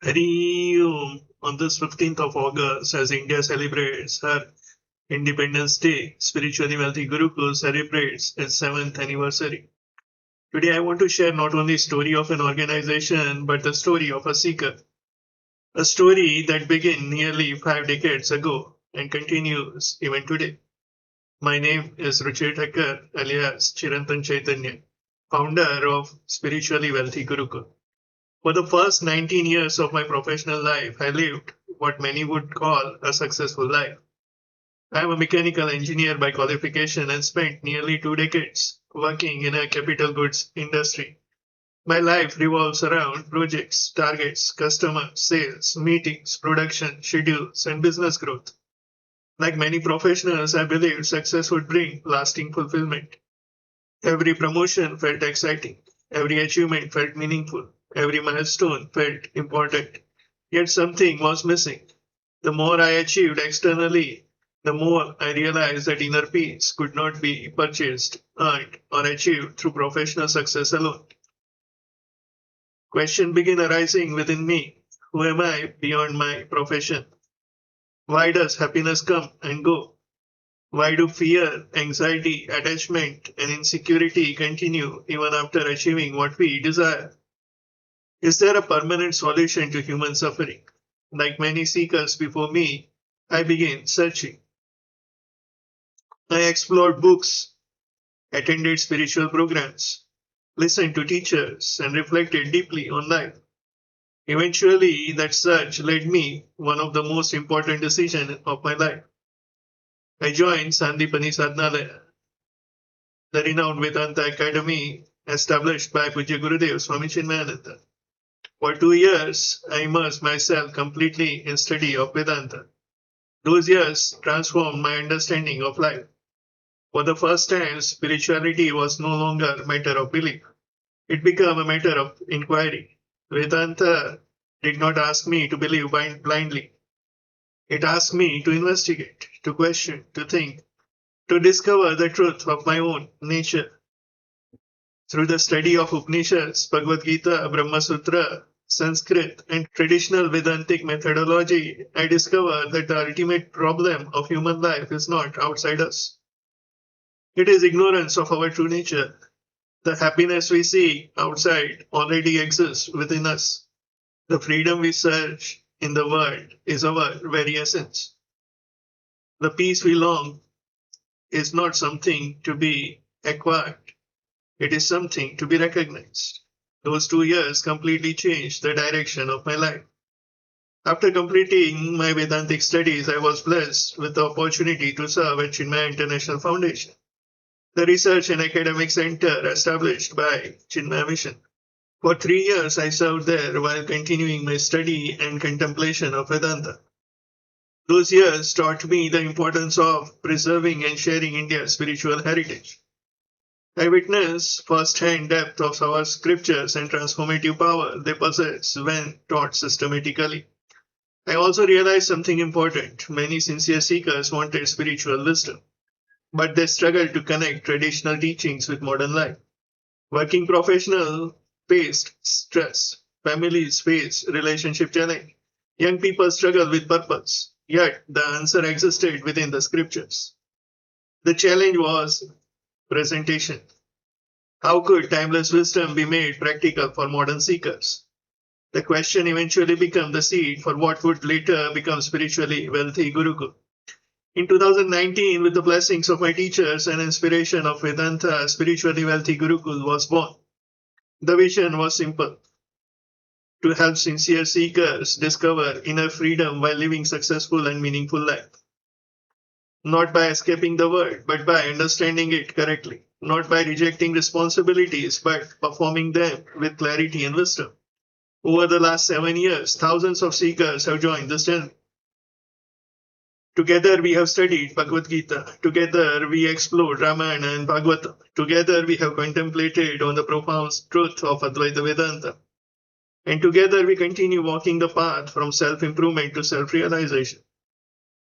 Hari Om. On this 15th of August, as India celebrates her Independence Day, Spiritually Wealthy Gurukul celebrates its 7th anniversary. Today, I want to share not only the story of an organization, but the story of a seeker. A story that began nearly 5 decades ago and continues even today. My name is Ruchir Thakkar, alias Chirantan Chaitanya, founder of Spiritually Wealthy Gurukul. For the first 19 years of my professional life, I lived what many would call a successful life. I am a mechanical engineer by qualification and spent nearly 2 decades working in a capital goods industry. My life revolves around projects, targets, customers, sales, meetings, production, schedules, and business growth. Like many professionals, I believed success would bring lasting fulfillment. Every promotion felt exciting. Every achievement felt meaningful. Every milestone felt important. Yet something was missing. The more I achieved externally, the more I realized that inner peace could not be purchased, earned, or achieved through professional success alone. Question began arising within me. Who am I beyond my profession? Why does happiness come and go? Why do fear, anxiety, attachment, and insecurity continue even after achieving what we desire? Is there a permanent solution to human suffering? Like many seekers before me, I began searching. I explored books, attended spiritual programs, listened to teachers, and reflected deeply on life. Eventually, that search led me one of the most important decisions of my life. I joined Sandipani Sadhnalaya, the renowned Vedanta Academy established by Pujya Gurudev Swami Chinmayananda. For 2 years, I immersed myself completely in study of Vedanta. Those years transformed my understanding of life. For the first time, spirituality was no longer a matter of belief. It became a matter of inquiry. Vedanta did not ask me to believe blindly. It asked me to investigate, to question, to think, to discover the truth of my own nature. Through the study of Upanishads, Bhagavad Gita, Brahma Sutra, Sanskrit, and traditional Vedantic methodology, I discovered that the ultimate problem of human life is not outside us. It is ignorance of our true nature. The happiness we see outside already exists within us. The freedom we search in the world is our very essence. The peace we long is not something to be acquired, it is something to be recognized. Those 2 years completely changed the direction of my life. After completing my Vedantic studies, I was blessed with the opportunity to serve at Chinmaya International Foundation, the research and academic center established by Chinmaya Mission. For 3 years, I served there while continuing my study and contemplation of Vedanta. Those years taught me the importance of preserving and sharing India's spiritual heritage. I witnessed firsthand depth of our scriptures and transformative power they possess when taught systematically. I also realized something important. Many sincere seekers wanted spiritual wisdom, but they struggled to connect traditional teachings with modern life. Working professionals faced stress, families face relationship challenge, young people struggle with purpose. Yet the answer existed within the scriptures. The challenge was presentation. How could timeless wisdom be made practical for modern seekers? The question eventually became the seed for what would later become spiritually wealthy Gurukul. In 2019, with the blessings of my teachers and inspiration of Vedanta, spiritually wealthy Gurukul was born. The vision was simple: to help sincere seekers discover inner freedom while living successful and meaningful life. Not by escaping the world, but by understanding it correctly. Not by rejecting responsibilities, but performing them with clarity and wisdom. Over the last 7 years, thousands of seekers have joined this journey. Together we have studied Bhagavad Gita. Together we explored Ramayana and Bhagavatam. Together we have contemplated on the profound truth of Advaita Vedanta. And together we continue walking the path from self-improvement to self-realization.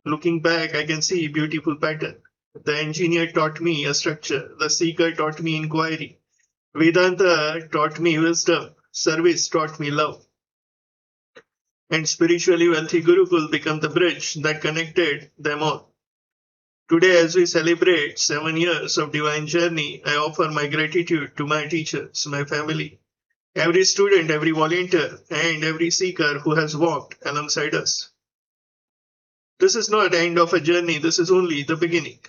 Looking back, I can see a beautiful pattern. The engineer taught me a structure. The seeker taught me inquiry. Vedanta taught me wisdom. Service taught me love. and spiritually wealthy Gurukul became the bridge that connected them all. Today, as we celebrate 7 years of divine journey, I offer my gratitude to my teachers, my family, every student, every volunteer, and every seeker who has walked alongside us. This is not the end of a journey, this is only the beginning.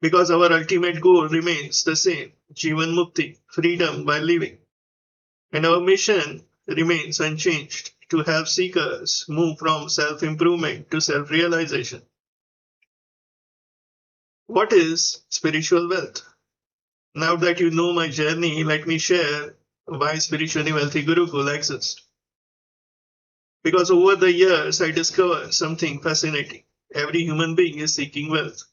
Because our ultimate goal remains the same, Jivan Mukti, freedom while living. And our mission remains unchanged, to help seekers move from self-improvement to self-realization. What is spiritual wealth? Now that you know my journey, let me share why spiritually wealthy Gurukul exists. Because over the years, I discovered something fascinating. Every human being is seeking wealth.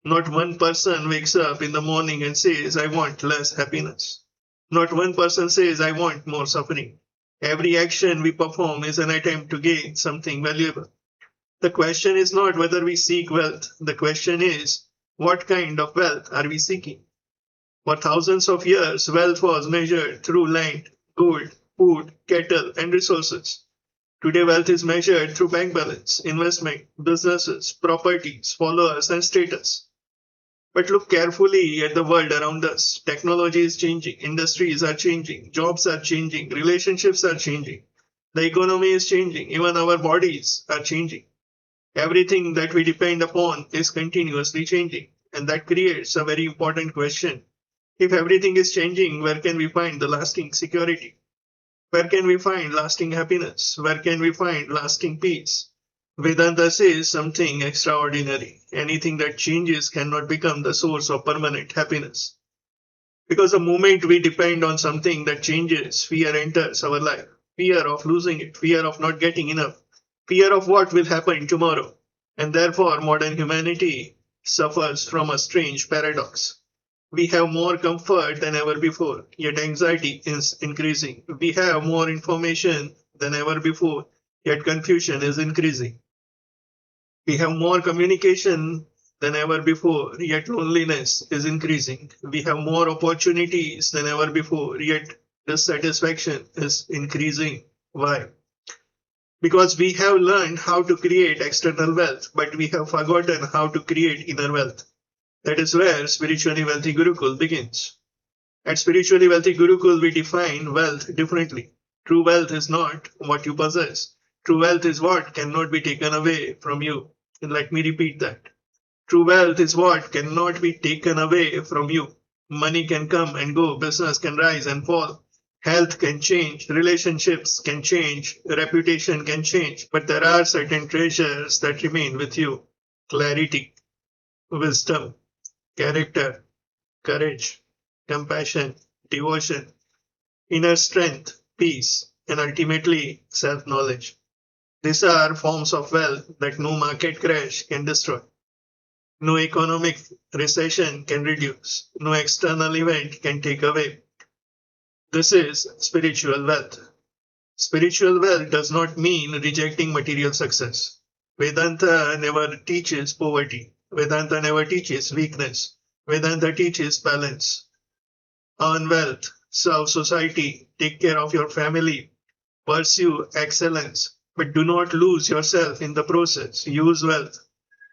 Not one person wakes up in the morning and says, I want less happiness. Not one person says, I want more suffering. Every action we perform is an attempt to gain something valuable. The question is not whether we seek wealth. The question is, what kind of wealth are we seeking? For thousands of years, wealth was measured through land, gold, food, cattle, and resources. Today, wealth is measured through bank balance, investment, businesses, properties, followers, and status. But look carefully at the world around us. Technology is changing, industries are changing, jobs are changing, relationships are changing, the economy is changing, even our bodies are changing. Everything that we depend upon is continuously changing, and that creates a very important question. If everything is changing, where can we find the lasting security? Where can we find lasting happiness? Where can we find lasting peace? Vedanta says something extraordinary. Anything that changes cannot become the source of permanent happiness. Because the moment we depend on something that changes, fear enters our life. Fear of losing it, fear of not getting enough, fear of what will happen tomorrow. And therefore, modern humanity suffers from a strange paradox. We have more comfort than ever before, yet anxiety is increasing. We have more information than ever before, yet confusion is increasing. We have more communication than ever before, yet loneliness is increasing. We have more opportunities than ever before, yet dissatisfaction is increasing. Why? Because we have learned how to create external wealth, but we have forgotten how to create inner wealth. That is where Spiritually Wealthy Gurukul begins. At Spiritually Wealthy Gurukul, we define wealth differently. True wealth is not what you possess. True wealth is what cannot be taken away from you. And let me repeat that. True wealth is what cannot be taken away from you. Money can come and go, business can rise and fall, health can change, relationships can change, reputation can change, but there are certain treasures that remain with you. Clarity, wisdom, character, courage, compassion, devotion, inner strength, peace, and ultimately self-knowledge. These are forms of wealth that no market crash can destroy. No economic recession can reduce. No external event can take away. This is spiritual wealth. Spiritual wealth does not mean rejecting material success. Vedanta never teaches poverty. Vedanta never teaches weakness. Vedanta teaches balance. Earn wealth, serve society, take care of your family, pursue excellence, but do not lose yourself in the process. Use wealth.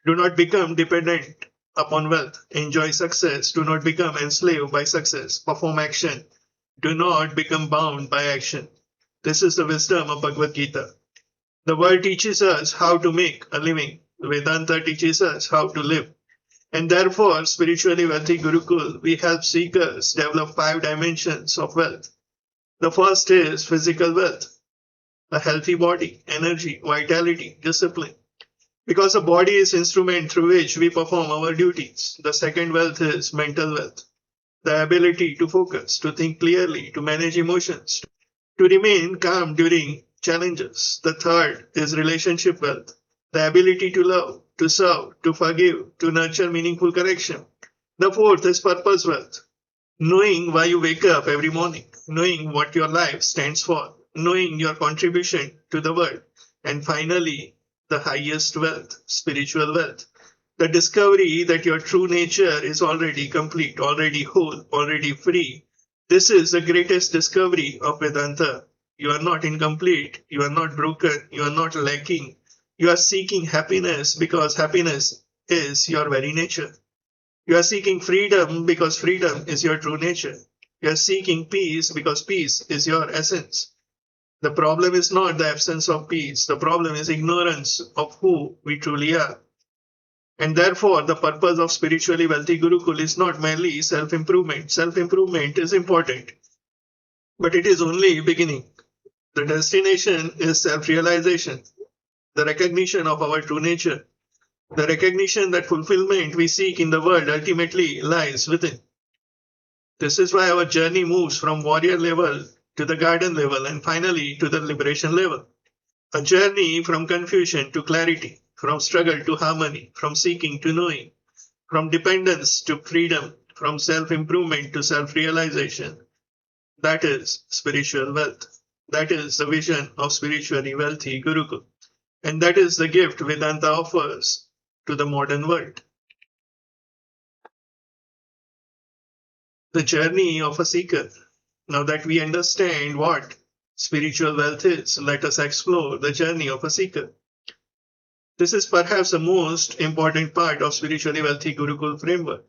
Do not become dependent upon wealth. Enjoy success. Do not become enslaved by success. Perform action. Do not become bound by action. This is the wisdom of Bhagavad Gita. The world teaches us how to make a living. Vedanta teaches us how to live. And therefore, Spiritually Wealthy Gurukul, we help seekers develop 5 dimensions of wealth. The first is physical wealth, a healthy body, energy, vitality, discipline. Because the body is instrument through which we perform our duties. The second wealth is mental wealth, the ability to focus, to think clearly, to manage emotions, to remain calm during challenges. The third is relationship wealth, the ability to love, to serve, to forgive, to nurture meaningful connection. The fourth is purpose wealth, knowing why you wake up every morning, knowing what your life stands for, knowing your contribution to the world. And finally, the highest wealth, spiritual wealth, the discovery that your true nature is already complete, already whole, already free. This is the greatest discovery of Vedanta. You are not incomplete. You are not broken. You are not lacking. You are seeking happiness because happiness is your very nature. You are seeking freedom because freedom is your true nature. You are seeking peace because peace is your essence. The problem is not the absence of peace. The problem is ignorance of who we truly are. And therefore, the purpose of spiritually wealthy Gurukul is not merely self-improvement. Self-improvement is important, but it is only beginning. The destination is self-realization, the recognition of our true nature, the recognition that fulfillment we seek in the world ultimately lies within. This is why our journey moves from warrior level to the garden level and finally to the liberation level. A journey from confusion to clarity, from struggle to harmony, from seeking to knowing, from dependence to freedom, from self-improvement to self-realization. That is spiritual wealth. That is the vision of spiritually wealthy Gurukul. And that is the gift Vedanta offers to the modern world. The journey of a seeker. Now that we understand what spiritual wealth is, let us explore the journey of a seeker. This is perhaps the most important part of spiritually wealthy Gurukul framework,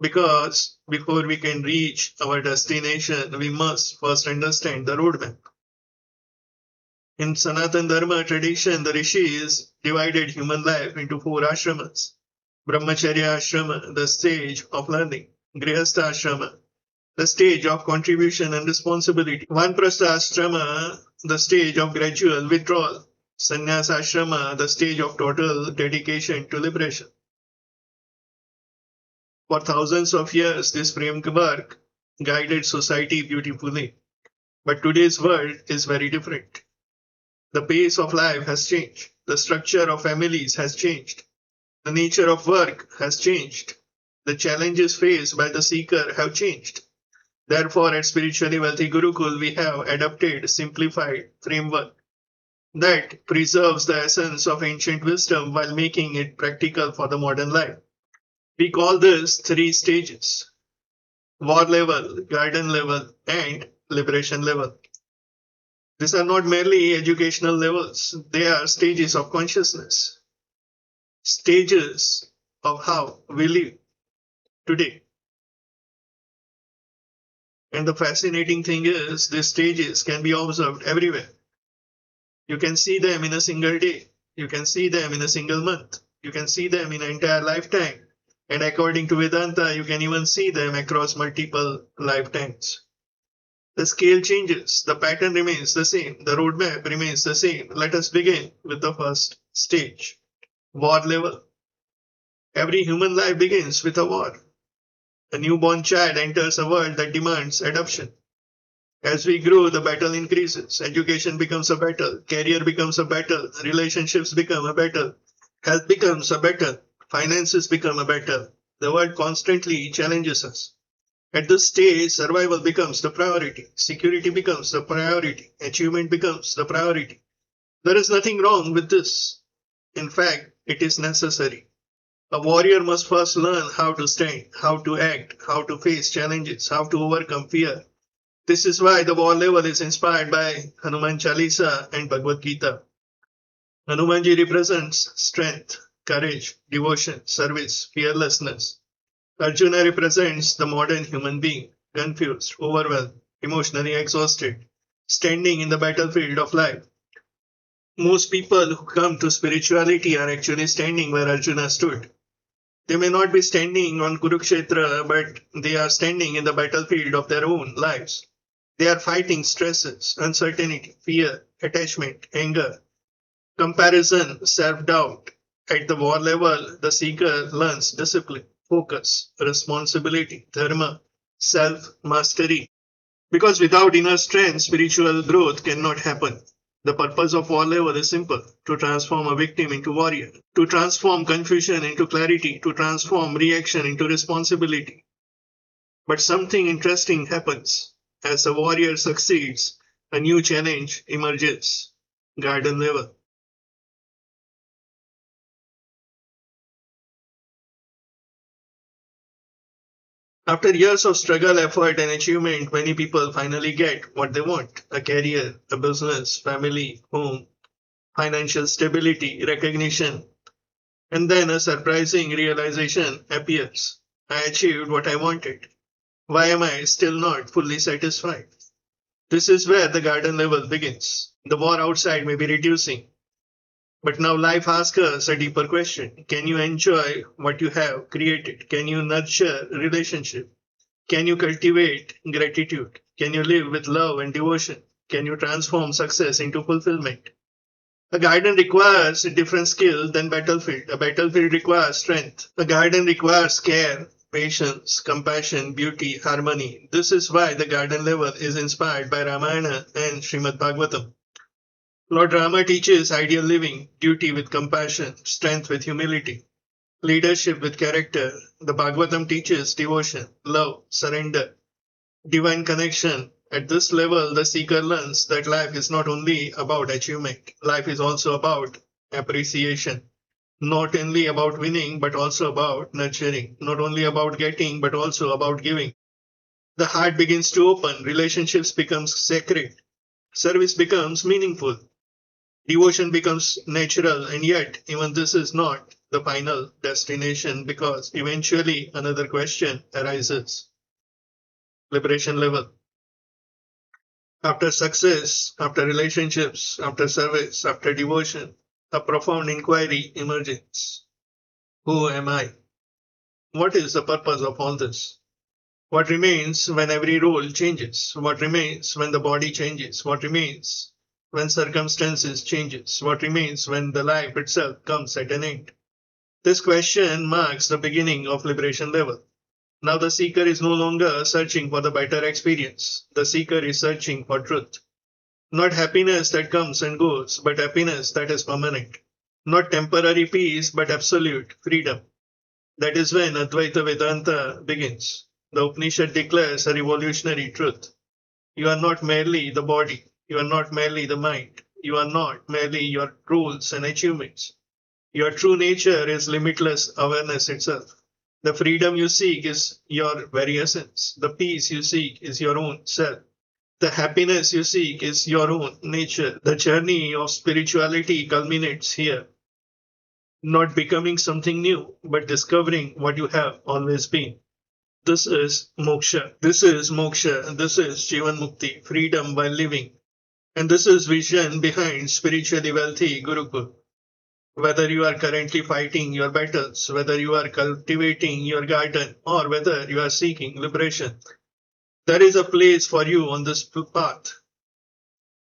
because before we can reach our destination, we must first understand the roadmap. In Sanatana Dharma tradition, the rishis divided human life into four ashramas. Brahmacharya ashrama, the stage of learning. Grihastha ashrama, the stage of contribution and responsibility. Vanprastha ashrama, the stage of gradual withdrawal. Sannyasa ashrama, the stage of total dedication to liberation. For thousands of years, this framework guided society beautifully. But today's world is very different. The pace of life has changed. The structure of families has changed. The nature of work has changed. The challenges faced by the seeker have changed. Therefore, at Spiritually Wealthy Gurukul, we have adopted a simplified framework that preserves the essence of ancient wisdom while making it practical for the modern life. We call this three stages: war level, garden level, and liberation level. These are not merely educational levels, they are stages of consciousness, stages of how we live today. And the fascinating thing is, these stages can be observed everywhere. You can see them in a single day, you can see them in a single month, you can see them in an entire lifetime. And according to Vedanta, you can even see them across multiple lifetimes. The scale changes, the pattern remains the same, the roadmap remains the same. Let us begin with the first stage, war level. Every human life begins with a war. A newborn child enters a world that demands adoption. As we grow, the battle increases. Education becomes a battle, career becomes a battle, relationships become a battle, health becomes a battle, finances become a battle. The world constantly challenges us. At this stage, survival becomes the priority, security becomes the priority, achievement becomes the priority. There is nothing wrong with this. In fact, it is necessary. A warrior must first learn how to stand, how to act, how to face challenges, how to overcome fear. This is why the war level is inspired by Hanuman Chalisa and Bhagavad Gita. Hanumanji represents strength, courage, devotion, service, fearlessness. Arjuna represents the modern human being, confused, overwhelmed, emotionally exhausted, standing in the battlefield of life. Most people who come to spirituality are actually standing where Arjuna stood. They may not be standing on Kurukshetra, but they are standing in the battlefield of their own lives. They are fighting stresses, uncertainty, fear, attachment, anger, comparison, self-doubt. At the war level, the seeker learns discipline, focus, responsibility, dharma, self-mastery. Because without inner strength, spiritual growth cannot happen. The purpose of war level is simple: to transform a victim into warrior, to transform confusion into clarity, to transform reaction into responsibility. But something interesting happens. As the warrior succeeds, a new challenge emerges: garden level. The warrior must first learn how to stand, how to act, how to face challenges, how to overcome fear. This is why the war level is inspired by Hanuman Chalisa and Bhagavad Gita. Hanumanji represents strength, courage, devotion, service, fearlessness. Arjuna represents the modern human being, confused, overwhelmed, emotionally exhausted, standing in the battlefield of life. Most people who come to spirituality are actually standing where Arjuna stood. They may not be standing on Kurukshetra, but they are standing in the battlefield of their own lives. They are fighting stresses, uncertainty, fear, attachment, anger, comparison, self-doubt. At the war level, the seeker learns discipline, focus, responsibility, dharma, self-mastery. Because without inner strength, spiritual growth cannot happen. The purpose of war level is simple: to transform a victim into warrior, to transform confusion into clarity, to transform reaction into responsibility. After years of struggle, effort, and achievement, many people finally get what they want: a career, a business, family, home, financial stability, recognition. And then a surprising realization appears. I achieved what I wanted. Why am I still not fully satisfied? This is where the garden level begins. The war outside may be reducing, but now life asks us a deeper question. Can you enjoy what you have created? Can you nurture relationship? Can you cultivate gratitude? Can you live with love and devotion? Can you transform success into fulfillment? A garden requires a different skill than battlefield. A battlefield requires strength. A garden requires care, patience, compassion, beauty, harmony. This is why the garden level is inspired by Ramayana and Srimad Bhagavatam. Lord Rama teaches ideal living, duty with compassion, strength with humility, leadership with character. The Bhagavatam teaches devotion, love, surrender, divine connection. At this level, the seeker learns that life is not only about achievement, life is also about appreciation. Not only about winning, but also about nurturing. Not only about getting, but also about giving. The heart begins to open, relationships becomes sacred, service becomes meaningful, devotion becomes natural, and yet, even this is not the final destination because eventually another question arises. Liberation level. After success, after relationships, after service, after devotion, a profound inquiry emerges. Who am I? What is the purpose of all this? What remains when every role changes? What remains when the body changes? What remains when circumstances changes? What remains when the life itself comes at an end? This question marks the beginning of liberation level. Now the seeker is no longer searching for the better experience. The seeker is searching for truth. Not happiness that comes and goes, but happiness that is permanent. Not temporary peace, but absolute freedom. That is when Advaita Vedanta begins. The Upanishad declares a revolutionary truth. You are not merely the body. You are not merely the mind. You are not merely your rules and achievements. Your true nature is limitless awareness itself. The freedom you seek is your very essence. The peace you seek is your own self. The happiness you seek is your own nature. The journey of spirituality culminates here. Not becoming something new, but discovering what you have always been. This is moksha. This is moksha. This is Jivan Mukti, freedom while living. And this is vision behind spiritually wealthy Gurukul. Whether you are currently fighting your battles, whether you are cultivating your garden, or whether you are seeking liberation, there is a place for you on this path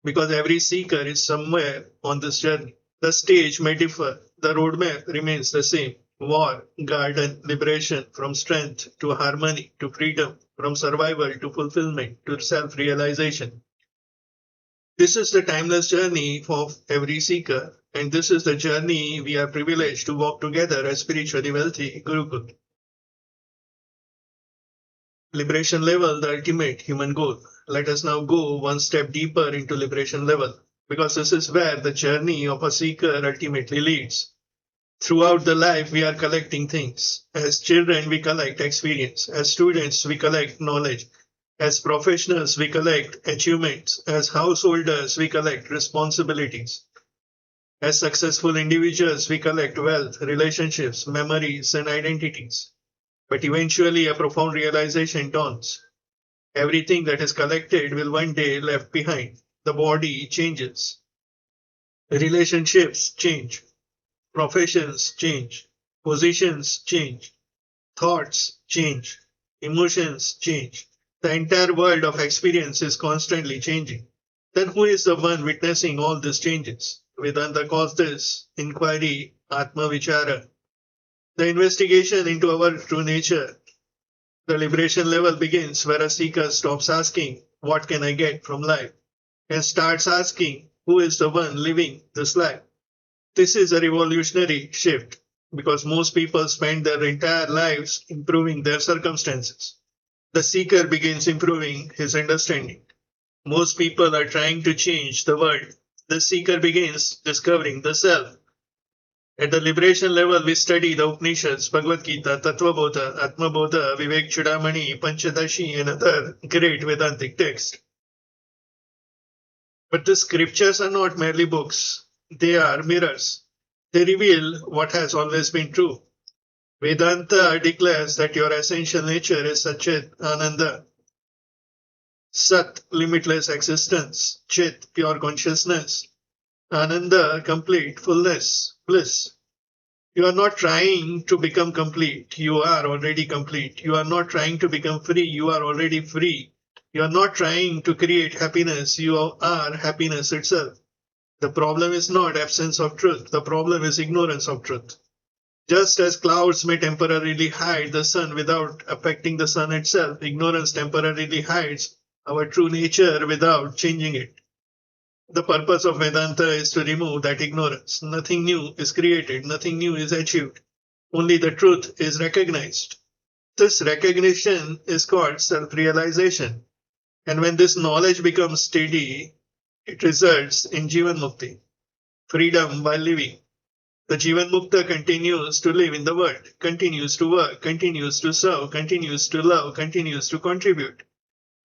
because every seeker is somewhere on this journey. The stage may differ, the roadmap remains the same: war, garden, liberation, from strength to harmony to freedom, from survival to fulfillment to self realization. This is the timeless journey for every seeker, and this is the journey we are privileged to walk together as spiritually wealthy Gurukul. Liberation level, the ultimate human goal. Let us now go one step deeper into liberation level, because this is where the journey of a seeker ultimately leads. Throughout the life, we are collecting things. As children, we collect experience. As students, we collect knowledge. As professionals, we collect achievements. As householders, we collect responsibilities. As successful individuals, we collect wealth, relationships, memories, and identities. But eventually, a profound realization dawns. Everything that is collected will one day left behind. The body changes. Relationships change. Professions change. Positions change. Thoughts change. Emotions change. The entire world of experience is constantly changing. Then who is the one witnessing all these changes? Vedanta calls this inquiry, Atma Vichara, the investigation into our true nature. The liberation level begins where a seeker stops asking, what can I get from life? And starts asking, who is the one living this life? This is a revolutionary shift because most people spend their entire lives improving their circumstances. The seeker begins improving his understanding. Most people are trying to change the world. The seeker begins discovering the self. At the liberation level, we study the Upanishads, Bhagavad Gita, Tattvabodha, Atmabodha, Vivek Chudamani, Panchadashi, and other great Vedantic texts. But the scriptures are not merely books. They are mirrors. They reveal what has always been true. Vedanta declares that your essential nature is Satchit, Ananda, Sat, limitless existence, Chit, pure consciousness, Ananda, complete, fullness, bliss. You are not trying to become complete. You are already complete. You are not trying to become free. You are already free. You are not trying to create happiness. You are happiness itself. The problem is not absence of truth. The problem is ignorance of truth. Just as clouds may temporarily hide the sun without affecting the sun itself, ignorance temporarily hides our true nature without changing it. The purpose of Vedanta is to remove that ignorance. Nothing new is created, nothing new is achieved. Only the truth is recognized. This recognition is called self-realization. And when this knowledge becomes steady, it results in Jivan Mukti, freedom while living. The Jivan Mukta continues to live in the world, continues to work, continues to serve, continues to love, continues to contribute,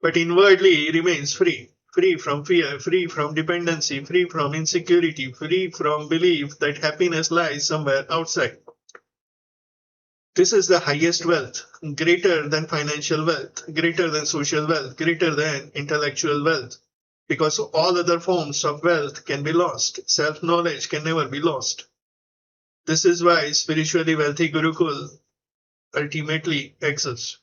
but inwardly remains free. Free from fear, free from dependency, free from insecurity, free from belief that happiness lies somewhere outside. This is the highest wealth, greater than financial wealth, greater than social wealth, greater than intellectual wealth, because all other forms of wealth can be lost. Self-knowledge can never be lost. This is why spiritually wealthy Gurukul ultimately exists.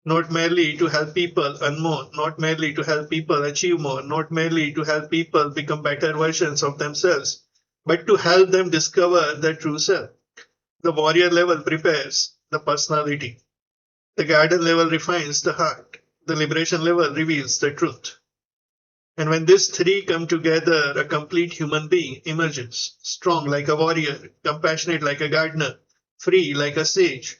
Not merely to help people earn more, not merely to help people achieve more, not merely to help people become better versions of themselves, but to help them discover their true self. The warrior level prepares the personality. The garden level refines the heart. The liberation level reveals the truth. And when these three come together, a complete human being emerges, strong like a warrior, compassionate like a gardener, free like a sage.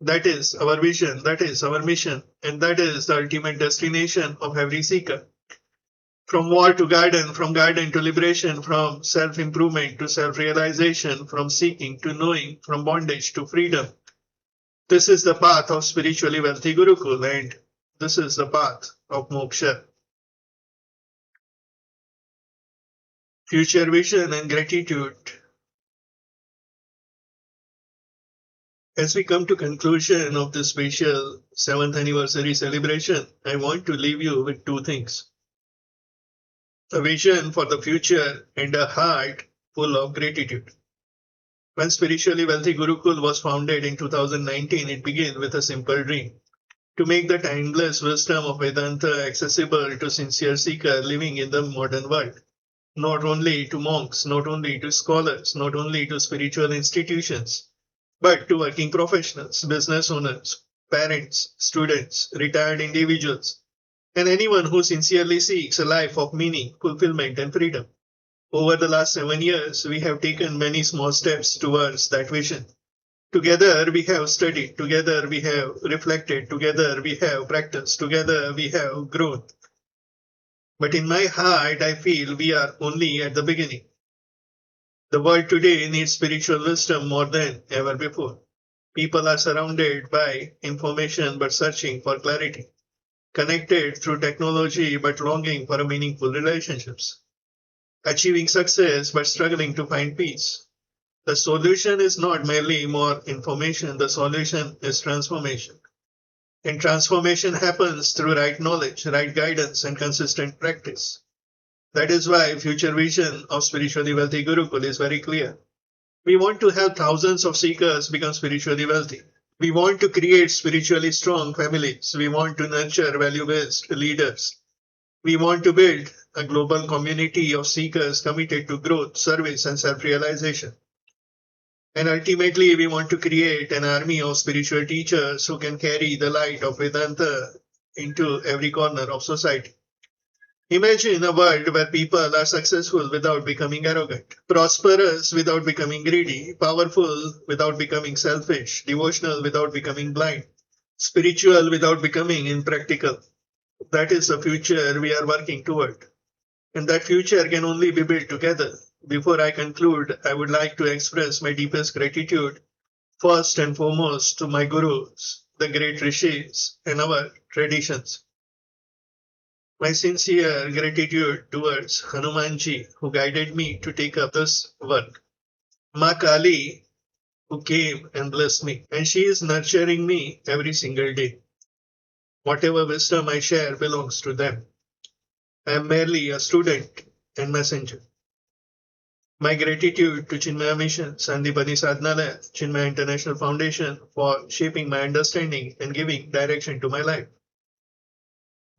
That is our vision, that is our mission, and that is the ultimate destination of every seeker. From war to garden, from garden to liberation, from self-improvement to self-realization, from seeking to knowing, from bondage to freedom. This is the path of spiritually wealthy Gurukul, and this is the path of moksha. Future vision and gratitude. As we come to conclusion of this special 7th anniversary celebration, I want to leave you with two things. A vision for the future and a heart full of gratitude. When Spiritually Wealthy Gurukul was founded in 2019, it began with a simple dream: to make the timeless wisdom of Vedanta accessible to sincere seekers living in the modern world. Not only to monks, not only to scholars, not only to spiritual institutions, but to working professionals, business owners, parents, students, retired individuals, and anyone who sincerely seeks a life of meaning, fulfillment, and freedom. Over the last 7 years, we have taken many small steps towards that vision. Together we have studied, together we have reflected, together we have practiced, together we have grown. But in my heart, I feel we are only at the beginning. The world today needs spiritual wisdom more than ever before. People are surrounded by information but searching for clarity, connected through technology but longing for meaningful relationships, achieving success but struggling to find peace. The solution is not merely more information, the solution is transformation. And transformation happens through right knowledge, right guidance, and consistent practice. That is why future vision of Spiritually Wealthy Gurukul is very clear. We want to help thousands of seekers become spiritually wealthy. We want to create spiritually strong families. We want to nurture value-based leaders. We want to build a global community of seekers committed to growth, service, and self-realization. And ultimately, we want to create an army of spiritual teachers who can carry the light of Vedanta into every corner of society. Imagine a world where people are successful without becoming arrogant, prosperous without becoming greedy, powerful without becoming selfish, devotional without becoming blind, spiritual without becoming impractical. That is the future we are working toward. And that future can only be built together. Before I conclude, I would like to express my deepest gratitude first and foremost to my gurus, the great rishis, and our traditions. My sincere gratitude towards Hanumanji, who guided me to take up this work. Ma Kali, who came and blessed me, and she is nurturing me every single day. Whatever wisdom I share belongs to them. I am merely a student and messenger. My gratitude to Chinmaya Mission, Sandipani Sadhanalaya, Chinmaya International Foundation for shaping my understanding and giving direction to my life.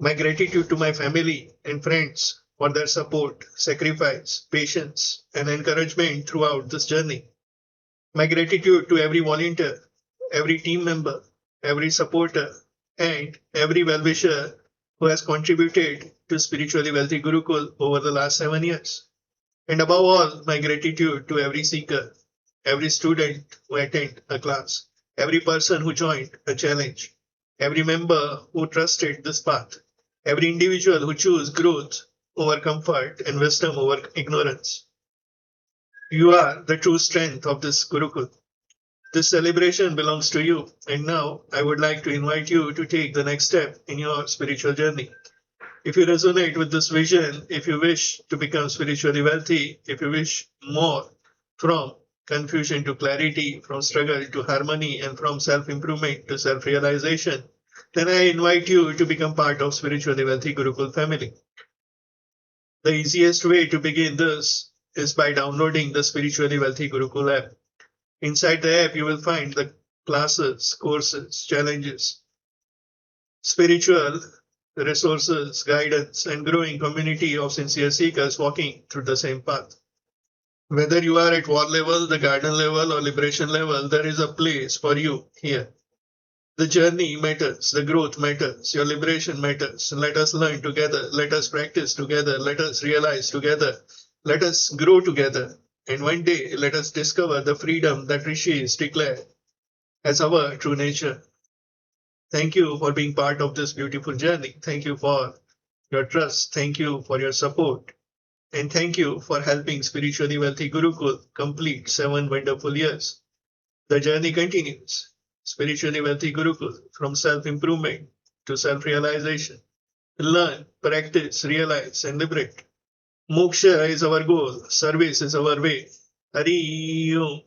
My gratitude to my family and friends for their support, sacrifice, patience, and encouragement throughout this journey. My gratitude to every volunteer, every team member, every supporter, and every well-wisher who has contributed to Spiritually Wealthy Gurukul over the last 7 years. And above all, my gratitude to every seeker, every student who attended a class, every person who joined a challenge, every member who trusted this path, every individual who chose growth over comfort and wisdom over ignorance. You are the true strength of this Gurukul. This celebration belongs to you, and now I would like to invite you to take the next step in your spiritual journey. If you resonate with this vision, if you wish to become spiritually wealthy, if you wish more from confusion to clarity, from struggle to harmony, and from self improvement to self realization, then I invite you to become part of Spiritually Wealthy Gurukul family. The easiest way to begin this is by downloading the Spiritually Wealthy Gurukul app. Inside the app, you will find the classes, courses, challenges, spiritual resources, guidance, and growing community of sincere seekers walking through the same path. Whether you are at war level, the garden level, or liberation level, there is a place for you here. The journey matters, the growth matters, your liberation matters. Let us learn together, let us practice together, let us realize together, let us grow together. And one day, let us discover the freedom that rishis declare as our true nature. Thank you for being part of this beautiful journey. Thank you for your trust. Thank you for your support. And thank you for helping Spiritually Wealthy Gurukul complete 7 wonderful years. The journey continues. Spiritually Wealthy Gurukul, from self-improvement to self-realization. Learn, practice, realize, and liberate. Moksha is our goal. Service is our way. Hari Om.